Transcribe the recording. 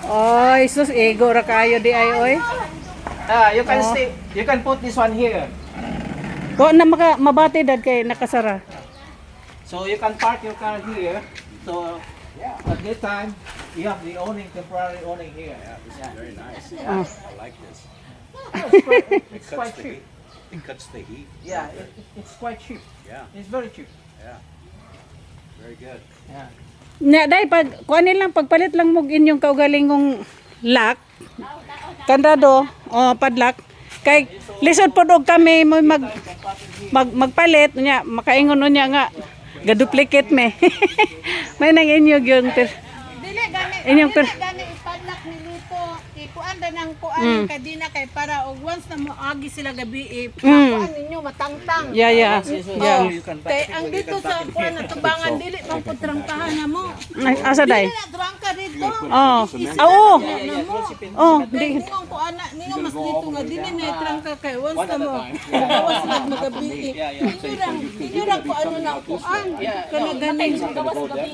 Oy, sus ego ra kayo di ay oy. You can stay. You can put this one here. Ko na mabati dad kay nakasara. So you can park your car here. So at this time you have the temporary awning here. Yeah, this is very nice. Oh. I like this. It's quite cheap. It cuts the heat. Yeah, it's quite cheap. Yeah, It's very cheap. yeah. Very good. Yeah. Nya day pag kuanin lang pagpalit lang mo inyong kaugalingong lock. Kandado, padlock. Kay lisod pod og kami mo magpalit nya makaingon unya nga ga-duplicate me. May nang inyo yung Dili gani. Inyong Dili gani ipadlak ni Lito. Ikuan ra nang kuan kadina kay para og once na moagi sila gabi kuan ninyo matangtang. yeah. Oh, kay ang dito sa kuan na tubangan dili pang putrangkahan na mo. Ay, asa day? Dili na trangka dito. Oh. Oo. Oh, di. Ningon kuan na ningon mas dito nga dili na trangka kay once na mo. Gawas sila magabi. Inyo ra ko ano na kuan. Kana ganing gawas gabi.